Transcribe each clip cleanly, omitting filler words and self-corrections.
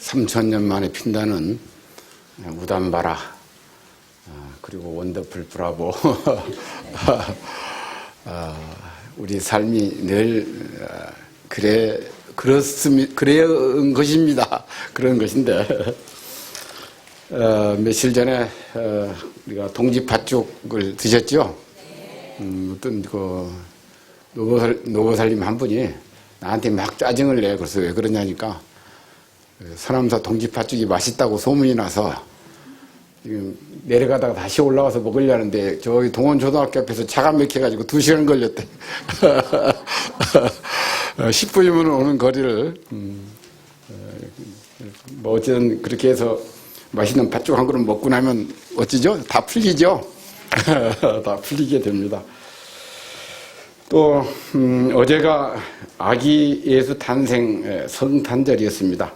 3,000년 만에 핀다는 우담바라, 그리고 원더풀 브라보. 우리 삶이 늘 그런 것입니다. 그런 것인데, 며칠 전에 우리가 동지팥죽을 드셨죠? 어떤 노보살님 한 분이 나한테 막 짜증을 내. 그래서 왜 그러냐니까, 서남사 동지팥죽이 맛있다고 소문이 나서 지금 내려가다가 다시 올라가서 먹으려는데 저기 동원초등학교 앞에서 차가 막혀가지고 2시간 걸렸대. 10분이면 오는 거리를. 뭐 어쨌든 그렇게 해서 맛있는 팥죽 한 그릇 먹고 나면 어찌죠? 다 풀리죠? 다 풀리게 됩니다. 또 어제가 아기 예수 탄생 성탄절이었습니다.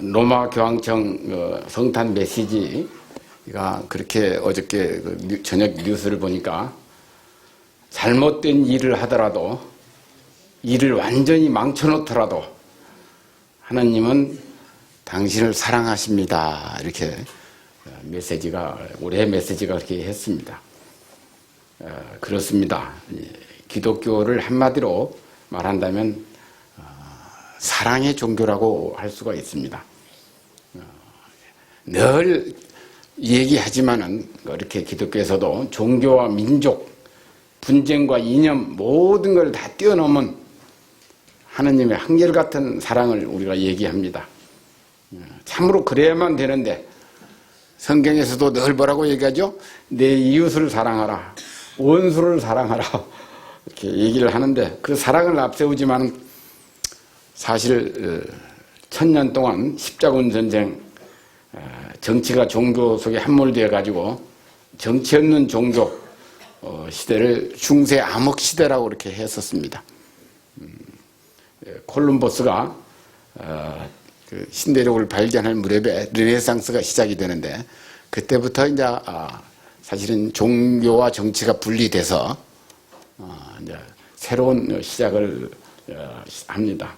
로마 교황청 성탄 메시지가 그렇게 어저께 저녁 뉴스를 보니까 잘못된 일을 하더라도, 일을 완전히 망쳐놓더라도 하나님은 당신을 사랑하십니다. 이렇게 올해 메시지가 그렇게 했습니다. 그렇습니다. 기독교를 한마디로 말한다면 사랑의 종교라고 할 수가 있습니다. 늘 얘기하지만은 이렇게 기독교에서도 종교와 민족, 분쟁과 이념 모든 걸 다 뛰어넘은 하느님의 한결같은 사랑을 우리가 얘기합니다. 참으로 그래야만 되는데 성경에서도 늘 뭐라고 얘기하죠? 내 이웃을 사랑하라, 원수를 사랑하라, 이렇게 얘기를 하는데, 그 사랑을 앞세우지만 사실 1000년 동안 십자군 전쟁, 정치가 종교 속에 함몰되어 가지고 정치 없는 종교 시대를 중세 암흑 시대라고 이렇게 했었습니다. 콜럼버스가 그 신대륙을 발견할 무렵에 르네상스가 시작이 되는데, 그때부터 이제 사실은 종교와 정치가 분리돼서 이제 새로운 시작을 합니다.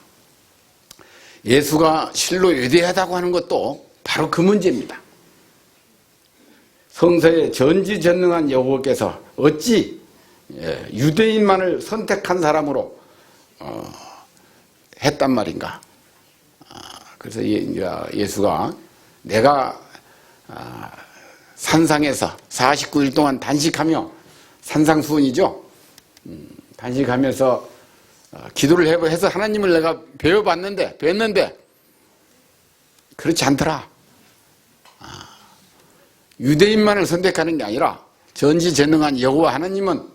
예수가 실로 위대하다고 하는 것도 바로 그 문제입니다. 성서에 전지전능한 여호와께서 어찌 유대인만을 선택한 사람으로 했단 말인가. 그래서 예수가 내가 산상에서 49일 동안 단식하며, 산상수훈이죠. 단식하면서 기도를 해서 하나님을 내가 뵀는데 그렇지 않더라. 유대인만을 선택하는 게 아니라 전지전능한 여호와 하나님은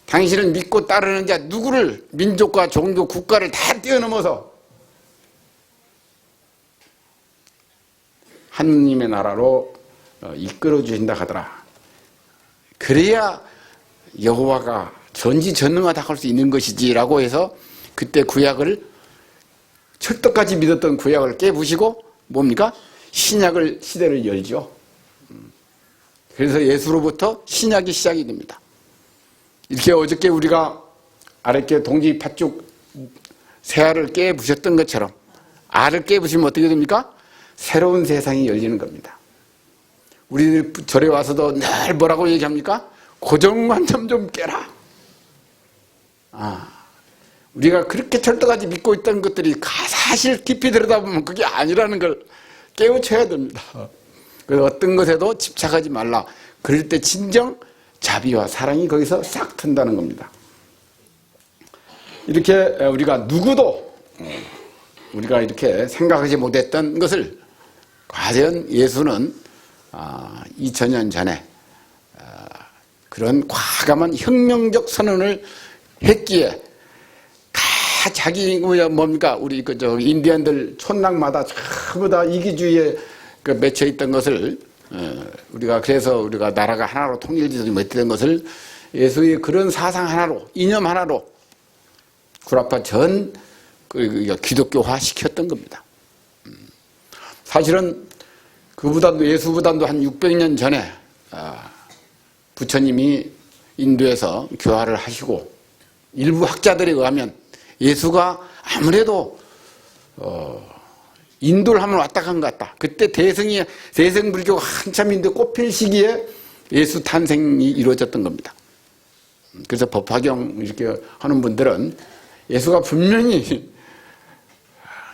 당신을 믿고 따르는 자 누구를, 민족과 종교, 국가를 다 뛰어넘어서 하느님의 나라로 이끌어 주신다 하더라. 그래야 여호와가 전지전능하다고 할 수 있는 것이지라고 해서 그때 구약을, 철떡까지 믿었던 구약을 깨부시고 뭡니까? 신약을 시대를 열죠. 그래서 예수로부터 신약이 시작이 됩니다. 이렇게 어저께 우리가 아랫게 동지 팥죽 새알을 깨부셨던 것처럼 알을 깨부시면 어떻게 됩니까? 새로운 세상이 열리는 겁니다. 우리 절에 와서도 늘 뭐라고 얘기합니까? 고정관념 좀 깨라. 우리가 그렇게 철떡같이 믿고 있던 것들이 사실 깊이 들여다보면 그게 아니라는 걸 깨우쳐야 됩니다. 그래서 어떤 것에도 집착하지 말라. 그럴 때 진정 자비와 사랑이 거기서 싹 튼다는 겁니다. 이렇게 우리가 누구도 우리가 이렇게 생각하지 못했던 것을 과연 예수는 2000년 전에 그런 과감한 혁명적 선언을 했기에 자기 뭡니까 우리 인디언들 촌락마다 전부 다 이기주의에 맺혀 있던 것을 우리가 그래서 우리가 나라가 하나로 통일되지 못했던 것을 예수의 그런 사상 하나로, 이념 하나로 구라파 전 기독교화 시켰던 겁니다. 사실은 그보다도 예수보다도 한 600년 전에 부처님이 인도에서 교화를 하시고 일부 학자들에 의하면 예수가 아무래도 인도를 한번 왔다 간 것 같다. 그때 대승불교가 한참인데 꽃필 시기에 예수 탄생이 이루어졌던 겁니다. 그래서 법화경 이렇게 하는 분들은 예수가 분명히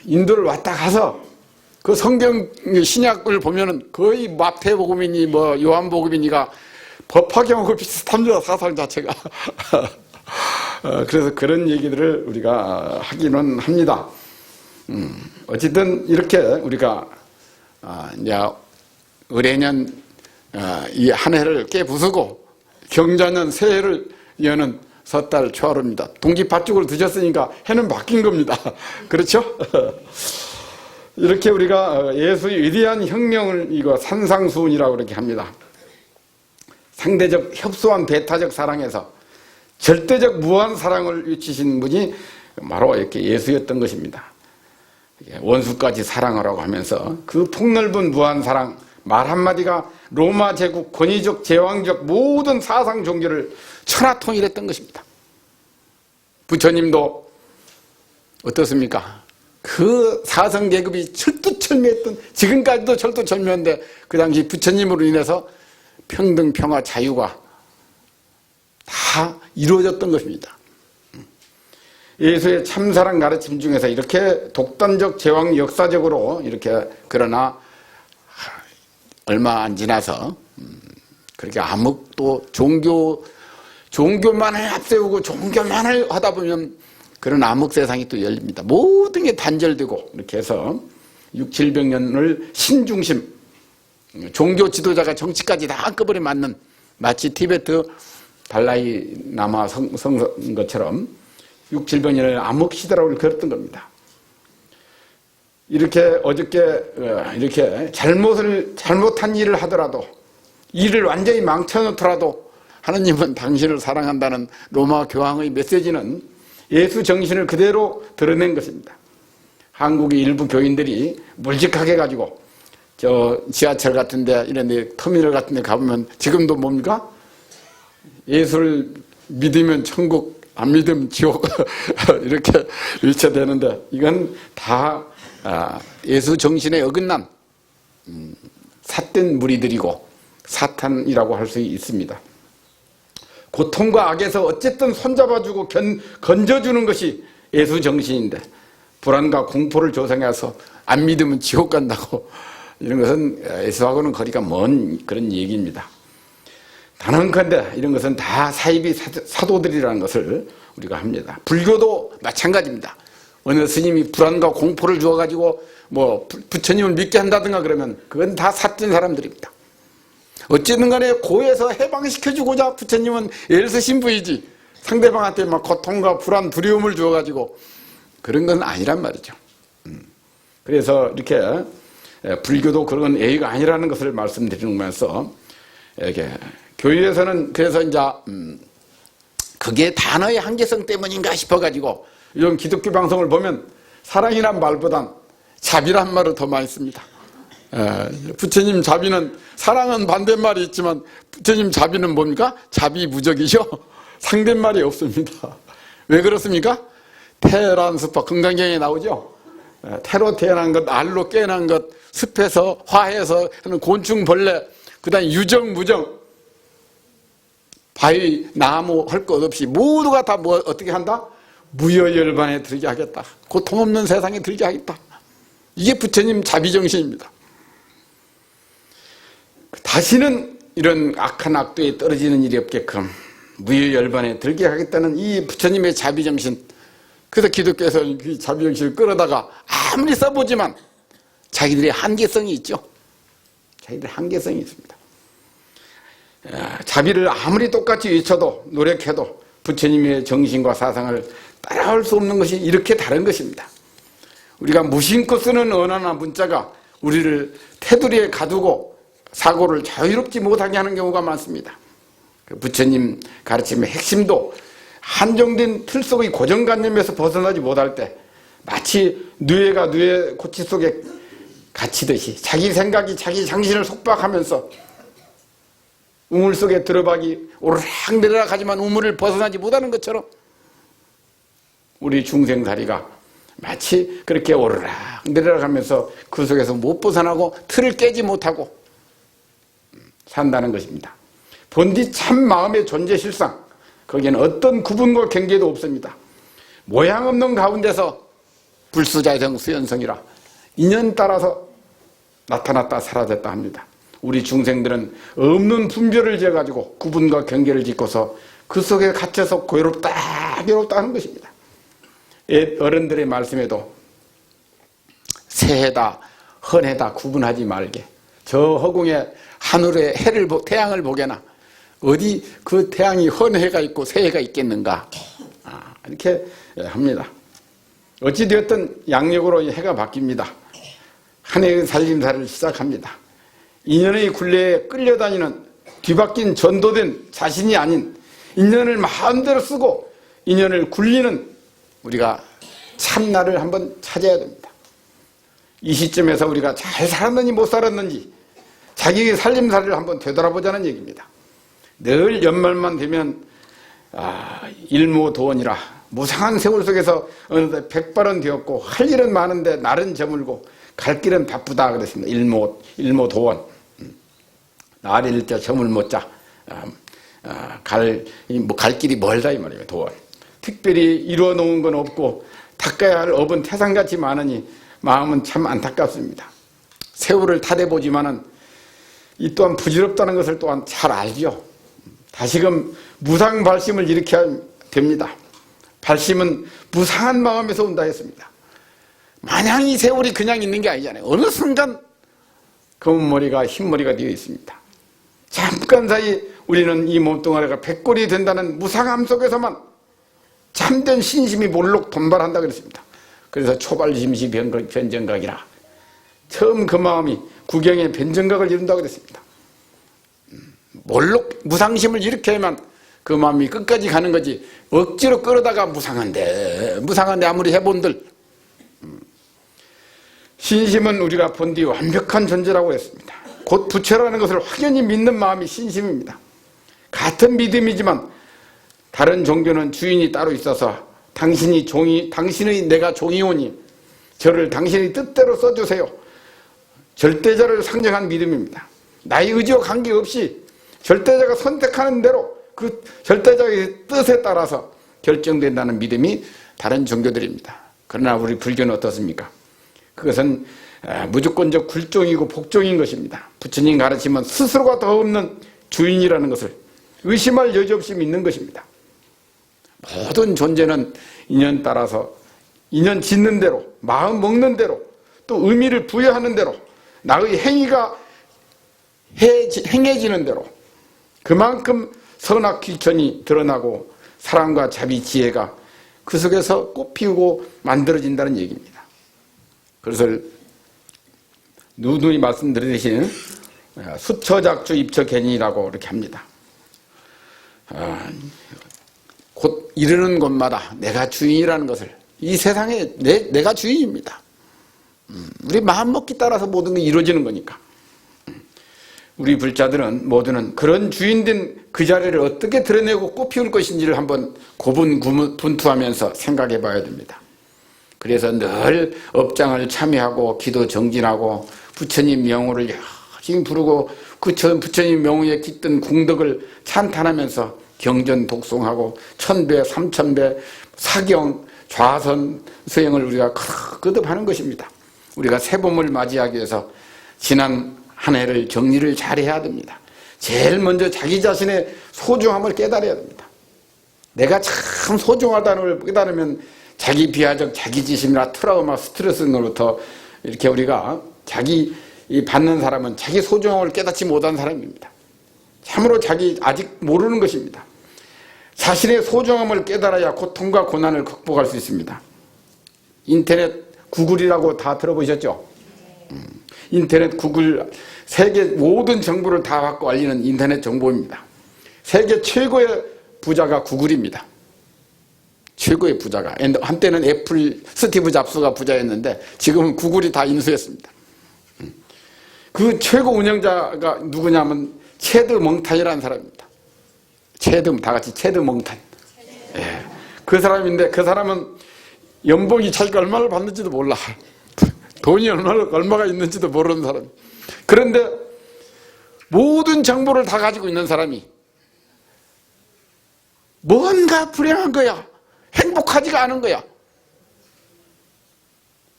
인도를 왔다 가서 그 성경 신약을 보면은 거의 마태복음이니 뭐 요한복음이니가 법화경하고 비슷합니다. 사상 자체가. 그래서 그런 얘기들을 우리가 하기는 합니다. 어쨌든 이렇게 우리가 이제 을해년 이 한 해를 깨부수고 경자년 새해를 여는 섣달 초하루입니다. 동기팥죽을 드셨으니까 해는 바뀐 겁니다. 그렇죠? 이렇게 우리가 예수의 위대한 혁명을 이거 산상수훈이라고 이렇게 합니다. 상대적 협소한 배타적 사랑에서 절대적 무한 사랑을 위치신 분이 바로 이렇게 예수였던 것입니다. 원수까지 사랑하라고 하면서 그 폭넓은 무한 사랑 말 한마디가 로마 제국 권위적 제왕적 모든 사상 종교를 천하통일했던 것입니다. 부처님도 어떻습니까? 그 사성 계급이 철두철미했던, 지금까지도 철두철미한데 그 당시 부처님으로 인해서 평등, 평화, 자유가 다 이루어졌던 것입니다. 예수의 참사랑 가르침 중에서 이렇게 독단적 제왕 역사적으로 이렇게, 그러나 얼마 안 지나서 그렇게 암흑도 종교만을 앞세우고 종교만을 하다 보면 그런 암흑 세상이 또 열립니다. 모든 게 단절되고 이렇게 해서 6, 700년을 신중심, 종교 지도자가 정치까지 다 한꺼번에 맞는, 마치 티베트 달라이 라마 성 것처럼 6, 700년을 암흑 시대라고 그랬던 겁니다. 이렇게 어저께 이렇게 잘못한 일을 하더라도, 일을 완전히 망쳐놓더라도 하느님은 당신을 사랑한다는 로마 교황의 메시지는 예수 정신을 그대로 드러낸 것입니다. 한국의 일부 교인들이 물직하게 가지고 저 지하철 같은 데, 이런 데, 터미널 같은 데 가보면 지금도 뭡니까? 예수를 믿으면 천국, 안 믿으면 지옥 이렇게 외쳐대는데, 이건 다 예수 정신에 어긋난 삿된 무리들이고 사탄이라고 할 수 있습니다. 고통과 악에서 어쨌든 손잡아주고 건져주는 것이 예수 정신인데, 불안과 공포를 조성해서 안 믿으면 지옥 간다고, 이런 것은 예수하고는 거리가 먼 그런 얘기입니다. 단언컨대 이런 것은 다 사이비 사도들이라는 것을 우리가 합니다. 불교도 마찬가지입니다. 어느 스님이 불안과 공포를 주어가지고 뭐 부처님을 믿게 한다든가 그러면 그건 다 삿된 사람들입니다. 어쨌든 간에 고에서 해방시켜주고자 부처님은 애를 쓰신 분이지, 상대방한테 막 고통과 불안, 두려움을 주어가지고 그런 건 아니란 말이죠. 그래서 이렇게 불교도 그런 예의가 아니라는 것을 말씀드리면서, 이렇게 교회에서는 그래서 이제 그게 단어의 한계성 때문인가 싶어가지고 이런 기독교 방송을 보면 사랑이란 말보단 자비란 말을 더 많이 씁니다. 부처님 자비는, 사랑은 반대말이 있지만 부처님 자비는 뭡니까? 자비무적이죠. 상대말이 없습니다. 왜 그렇습니까? 태란 습화, 금강경에 나오죠. 태로 태어난 것, 알로 깨어난 것, 습해서 화해서 하는 곤충, 벌레, 그 다음에 유정, 무정, 바위, 나무 할 것 없이 모두가 다 뭐 어떻게 한다? 무여열반에 들게 하겠다. 고통 없는 세상에 들게 하겠다. 이게 부처님 자비정신입니다. 다시는 이런 악한 악도에 떨어지는 일이 없게끔 무여열반에 들게 하겠다는 이 부처님의 자비정신. 그래서 기독교에서 이 자비정신을 끌어다가 아무리 써보지만 자기들의 한계성이 있죠. 자기들의 한계성이 있습니다. 자비를 아무리 똑같이 외쳐도 노력해도 부처님의 정신과 사상을 따라올 수 없는 것이 이렇게 다른 것입니다. 우리가 무심코 쓰는 언어나 문자가 우리를 테두리에 가두고 사고를 자유롭지 못하게 하는 경우가 많습니다. 부처님 가르침의 핵심도 한정된 틀 속의 고정관념에서 벗어나지 못할 때 마치 누에가 누에 고치 속에 갇히듯이 자기 생각이 자기 정신을 속박하면서 우물 속에 들어박이 오르락 내리락 하지만 우물을 벗어나지 못하는 것처럼 우리 중생다리가 마치 그렇게 오르락 내리락 하면서 그 속에서 못 벗어나고 틀을 깨지 못하고 산다는 것입니다. 본디 참 마음의 존재 실상, 거기에는 어떤 구분과 경계도 없습니다. 모양 없는 가운데서 불수자성 수연성이라 인연 따라서 나타났다 사라졌다 합니다. 우리 중생들은 없는 분별을 지어가지고 구분과 경계를 짓고서 그 속에 갇혀서 괴롭다 하는 것입니다. 옛 어른들의 말씀에도 새해다 헌해다 구분하지 말게, 저 허공에 하늘에 태양을 보게나 어디 그 태양이 헌해가 있고 새해가 있겠는가, 이렇게 합니다. 어찌되었든 양력으로 해가 바뀝니다. 한 해의 살림살이를 시작합니다. 인연의 굴레에 끌려다니는 뒤바뀐 전도된 자신이 아닌 인연을 마음대로 쓰고 인연을 굴리는 우리가 참나를 한번 찾아야 됩니다. 이 시점에서 우리가 잘 살았는지 못 살았는지 자기의 살림살이를 한번 되돌아보자는 얘기입니다. 늘 연말만 되면 일모도원이라 무상한 세월 속에서 어느새 백발은 되었고 할 일은 많은데 날은 저물고 갈 길은 바쁘다 그랬습니다. 일모도원. 날일 때 저물 못 자. 갈 길이 멀다 이 말이에요. 도원. 특별히 이루어 놓은 건 없고 닦아야 할 업은 태산같이 많으니 마음은 참 안타깝습니다. 세월을 타대보지만은 이 또한 부질없다는 것을 또한 잘 알죠. 다시금 무상 발심을 일으켜야 됩니다. 발심은 무상한 마음에서 온다 했습니다. 마냥 이 세월이 그냥 있는 게 아니잖아요. 어느 순간 검은 머리가 흰 머리가 되어 있습니다. 잠깐 사이 우리는 이 몸뚱아리가 백골이 된다는 무상함 속에서만 참된 신심이 몰록 돈발한다 그랬습니다. 그래서 초발심시 변정각이라 처음 그 마음이 구경의 변정각을 이룬다 그랬습니다. 몰록 무상심을 일으켜야만 그 마음이 끝까지 가는 거지, 억지로 끌어다가 무상한데 아무리 해본들. 신심은 우리가 본디 완벽한 존재라고 했습니다. 곧 부처라는 것을 확연히 믿는 마음이 신심입니다. 같은 믿음이지만 다른 종교는 주인이 따로 있어서 당신의 내가 종이오니 저를 당신의 뜻대로 써주세요. 절대자를 상정한 믿음입니다. 나의 의지와 관계없이 절대자가 선택하는 대로 그 절대자의 뜻에 따라서 결정된다는 믿음이 다른 종교들입니다. 그러나 우리 불교는 어떻습니까? 그것은 무조건적 굴종이고 복종인 것입니다. 부처님 가르치면 스스로가 더 없는 주인이라는 것을 의심할 여지 없이 믿는 것입니다. 모든 존재는 인연 따라서 인연 짓는 대로, 마음 먹는 대로, 또 의미를 부여하는 대로, 나의 행위가 행해지는 대로 그만큼 선악 귀천이 드러나고 사랑과 자비, 지혜가 그 속에서 꽃피우고 만들어진다는 얘기입니다. 그래서 누누이 말씀드리듯이 수처작주 입처견이라고 이렇게 합니다. 곧 이르는 곳마다 내가 주인이라는 것을, 이 세상에 내가 주인입니다. 우리 마음먹기 따라서 모든 게 이루어지는 거니까. 우리 불자들은 모두는 그런 주인된 그 자리를 어떻게 드러내고 꽃피울 것인지를 한번 고분분투하면서 생각해 봐야 됩니다. 그래서 늘 업장을 참여하고 기도 정진하고 부처님 명호를 열심히 부르고 그 부처님 명호에 깃든 공덕을 찬탄하면서 경전 독송하고 1000배, 3000배 사경, 좌선, 수행을 우리가 거듭하는 것입니다. 우리가 새봄을 맞이하기 위해서 지난 한 해를 정리를 잘해야 됩니다. 제일 먼저 자기 자신의 소중함을 깨달아야 됩니다. 내가 참 소중하다는 걸 깨달으면 자기 비하적 자기지심이나 트라우마, 스트레스로부터 이렇게 우리가 받는 사람은 자기 소중함을 깨닫지 못한 사람입니다. 참으로 아직 모르는 것입니다. 자신의 소중함을 깨달아야 고통과 고난을 극복할 수 있습니다. 인터넷 구글이라고 다 들어보셨죠? 인터넷 구글, 세계 모든 정보를 다 갖고 알리는 인터넷 정보입니다. 세계 최고의 부자가 구글입니다. 최고의 부자가. 한때는 애플 스티브 잡스가 부자였는데 지금은 구글이 다 인수했습니다. 그 최고 운영자가 누구냐면 체드 멍탄이라는 사람입니다. 다 같이 체드 멍탄. 예. 그 사람인데 그 사람은 연봉이 자기가 얼마를 받는지도 몰라. 돈이 얼마가 있는지도 모르는 사람. 그런데 모든 정보를 다 가지고 있는 사람이 뭔가 불행한 거야. 행복하지가 않은 거야.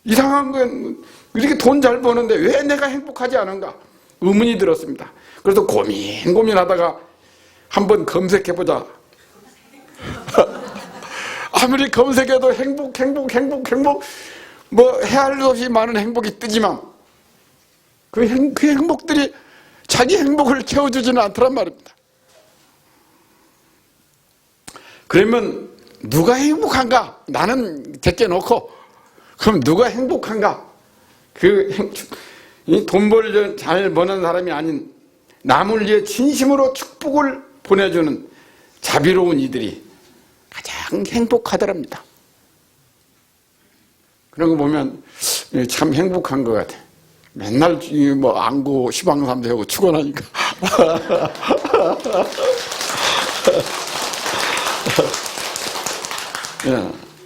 이상한 건 이렇게 돈 잘 버는데 왜 내가 행복하지 않은가? 의문이 들었습니다. 그래서 고민하다가 한번 검색해보자. 아무리 검색해도 행복 뭐 헤아릴 수 없이 많은 행복이 뜨지만 그 행복들이 자기 행복을 채워주지는 않더란 말입니다. 그러면 누가 행복한가? 나는 제껴놓고 그럼 누가 행복한가? 돈 잘 버는 사람이 아닌 남을 위해 진심으로 축복을 보내주는 자비로운 이들이 가장 행복하더랍니다. 그런 거 보면 참 행복한 것 같아. 맨날 뭐 안고 시방삼 세우고 축원하니까.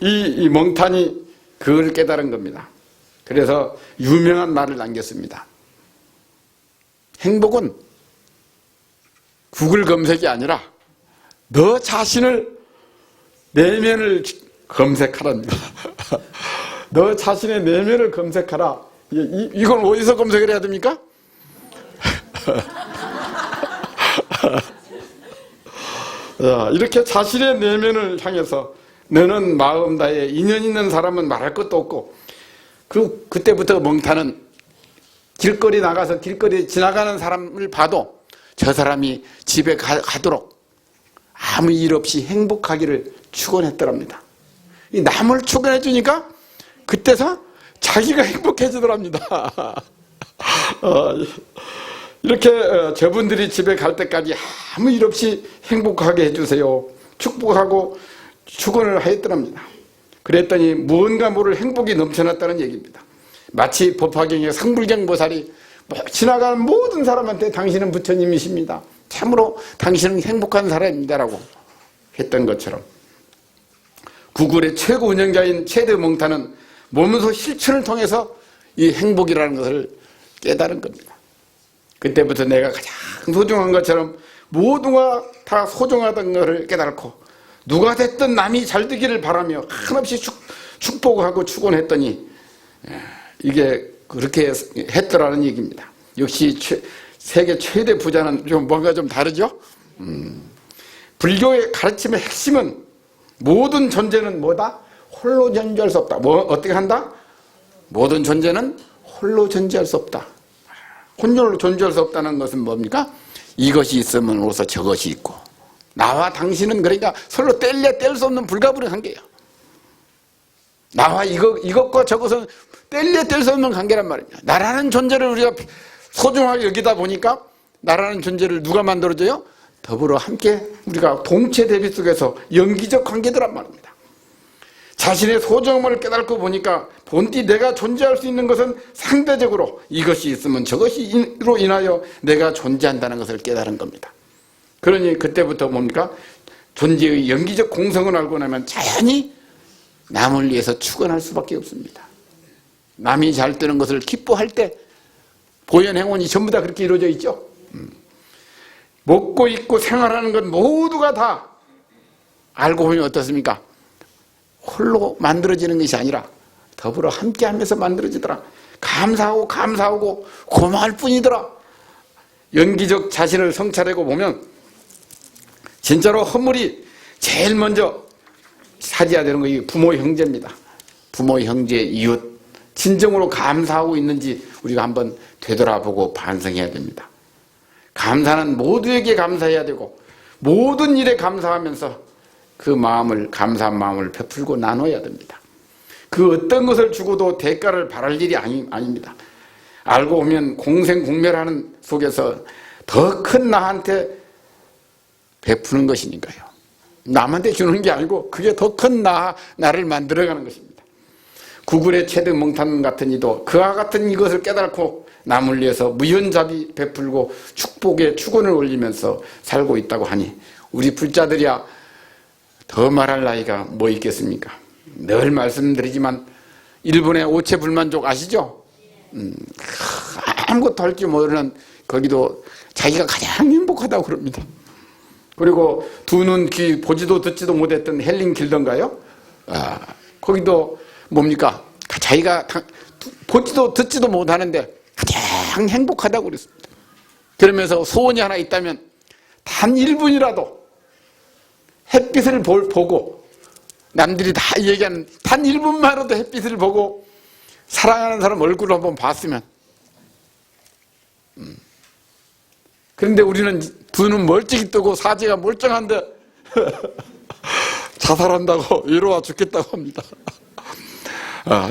이 멍탄이 그걸 깨달은 겁니다. 그래서 유명한 말을 남겼습니다. 행복은 구글 검색이 아니라 너 자신을 내면을 검색하랍니다. 너 자신의 내면을 검색하라. 이건 어디서 검색을 해야 됩니까? 이렇게 자신의 내면을 향해서 너는 마음 다해 인연 있는 사람은 말할 것도 없고 그때부터 멍탄은 길거리 나가서 길거리 지나가는 사람을 봐도 저 사람이 집에 가도록 아무 일 없이 행복하기를 축원했더랍니다. 이 남을 축원해 주니까 그때서 자기가 행복해지더랍니다. 이렇게 저분들이 집에 갈 때까지 아무 일 없이 행복하게 해주세요. 축복하고 축원을 하였더랍니다. 그랬더니 무언가 모를 행복이 넘쳐났다는 얘기입니다. 마치 법화경의 상불경 보살이 지나가는 모든 사람한테 당신은 부처님이십니다. 참으로 당신은 행복한 사람입니다라고 했던 것처럼 구글의 최고 운영자인 체드 멍탄은 몸소 실천을 통해서 이 행복이라는 것을 깨달은 겁니다. 그때부터 내가 가장 소중한 것처럼 모두가 다 소중하다는 것을 깨달고 누가 됐든 남이 잘 되기를 바라며 한없이 축복하고 축원했더니 이게 그렇게 했더라는 얘기입니다. 역시 세계 최대 부자는 좀 뭔가 좀 다르죠? 불교의 가르침의 핵심은 모든 존재는 뭐다? 홀로 존재할 수 없다. 어떻게 한다? 모든 존재는 홀로 존재할 수 없다. 혼혈로 존재할 수 없다는 것은 뭡니까? 이것이 있으면 오서 저것이 있고 나와 당신은 그러니까 서로 뗄 수 없는 불가분의 관계예요. 나와 이것과 저것은 뗄 수 없는 관계란 말입니다. 나라는 존재를 우리가 소중하게 여기다 보니까 나라는 존재를 누가 만들어줘요? 더불어 함께 우리가 동체 대비 속에서 연기적 관계들란 말입니다. 자신의 소중함을 깨닫고 보니까 본디 내가 존재할 수 있는 것은 상대적으로 이것이 있으면 저것이로 인하여 내가 존재한다는 것을 깨달은 겁니다. 그러니 그때부터 뭡니까? 존재의 연기적 공성을 알고 나면 자연히 남을 위해서 축원할 수밖에 없습니다. 남이 잘 되는 것을 기뻐할 때 보현행원이 전부 다 그렇게 이루어져 있죠. 먹고 입고 생활하는 것 모두가 다 알고 보면 어떻습니까? 홀로 만들어지는 것이 아니라 더불어 함께하면서 만들어지더라. 감사하고 고마울 뿐이더라. 연기적 자신을 성찰하고 보면 진짜로 허물이 제일 먼저 사지해야 되는 것이 부모 형제입니다. 부모 형제 이웃 진정으로 감사하고 있는지 우리가 한번 되돌아보고 반성해야 됩니다. 감사는 모두에게 감사해야 되고 모든 일에 감사하면서 그 마음을 감사한 마음을 베풀고 나눠야 됩니다. 그 어떤 것을 주고도 대가를 바랄 일이 아닙니다. 알고 보면 공생공멸하는 속에서 더 큰 나한테 베푸는 것이니까요. 남한테 주는 게 아니고 그게 더 큰 나를 만들어가는 것입니다. 구글의 체드 멍탄 같은 이도 그와 같은 이것을 깨닫고 남을 위해서 무연자비 베풀고 축복의 축원을 올리면서 살고 있다고 하니 우리 불자들이야 더 말할 나이가 뭐 있겠습니까? 늘 말씀드리지만 일본의 오체불만족 아시죠? 아무것도 할 줄 모르는 거기도 자기가 가장 행복하다고 그럽니다. 그리고 두 눈, 귀 보지도 듣지도 못했던 헬링길던가요? 거기도 뭡니까? 자기가 보지도 듣지도 못하는데 가장 행복하다고 그랬습니다. 그러면서 소원이 하나 있다면 단 1분이라도 햇빛을 보고, 남들이 다 얘기하는 단 1분만이라도 햇빛을 보고 사랑하는 사람 얼굴을 한번 봤으면. 그런데 우리는 두 눈 멀찍이 뜨고 사지가 멀쩡한데 자살한다고 외로워 죽겠다고 합니다.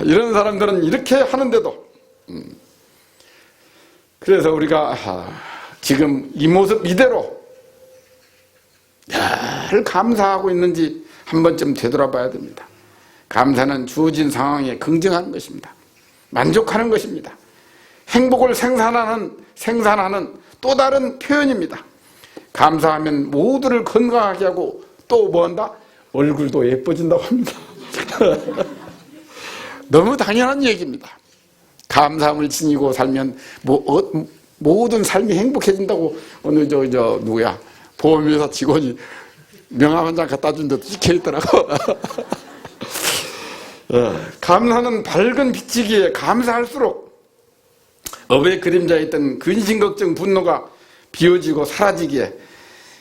이런 사람들은 이렇게 하는데도 그래서 우리가 지금 이 모습 이대로 늘 감사하고 있는지 한 번쯤 되돌아봐야 됩니다. 감사는 주어진 상황에 긍정하는 것입니다. 만족하는 것입니다. 행복을 생산하는 또 다른 표현입니다. 감사하면 모두를 건강하게 하고 또 뭐한다? 얼굴도 예뻐진다고 합니다. 너무 당연한 얘기입니다. 감사함을 지니고 살면 모든 삶이 행복해진다고 오늘 누구야? 보험회사 직원이 명함 한 장 갖다 준 데도 찍혀있더라고. 감사는 밝은 빛이기에 감사할수록 업의 그림자에 있던 근심, 걱정, 분노가 비워지고 사라지기에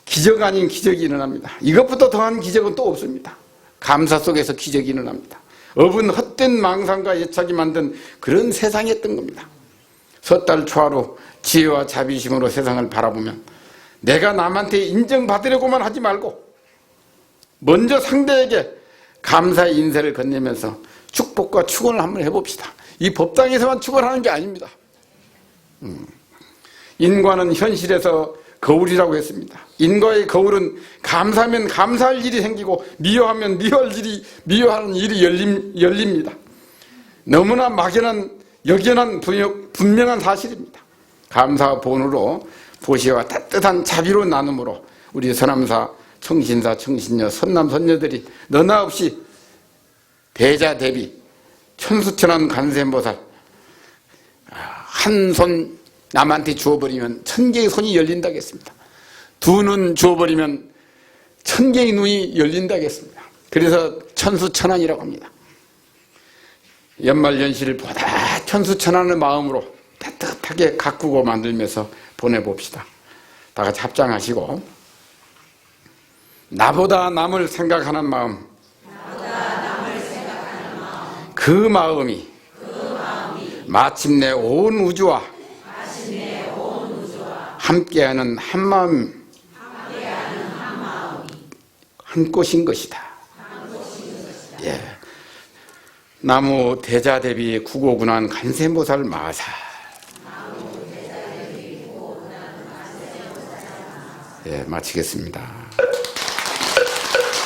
기적 아닌 기적이 일어납니다. 이것보다 더한 기적은 또 없습니다. 감사 속에서 기적이 일어납니다. 업은 헛된 망상과 예착이 만든 그런 세상이었던 겁니다. 섣달 초하루 지혜와 자비심으로 세상을 바라보면 내가 남한테 인정받으려고만 하지 말고 먼저 상대에게 감사의 인사를 건네면서 축복과 축원을 한번 해봅시다. 이 법당에서만 축원하는 게 아닙니다. 인과는 현실에서 거울이라고 했습니다. 인과의 거울은 감사하면 감사할 일이 생기고 미워하면 미워하는 일이 열립니다. 너무나 역연한 분명한 사실입니다. 감사와 본으로 보시와 따뜻한 자비로 나눔으로 우리 서남사 청신사 청신녀 선남 선녀들이 너나 없이 대자대비 천수천한 관세음보살 한 손 남한테 주어버리면 1000개의 손이 열린다고 했습니다. 두 눈 주어버리면 1000개의 눈이 열린다고 했습니다. 그래서 천수천안이라고 합니다. 연말연시를 보다 천수천안의 마음으로 따뜻하게 가꾸고 만들면서 보내봅시다. 다 같이 합장하시고 나보다 남을 생각하는 마음, 그 마음이 마침내 온 우주와 함께하는 한 마음, 한 꽃인 것이다. 예. 나무 대자대비 구고군한 관세음보살 마사. 예, 마치겠습니다.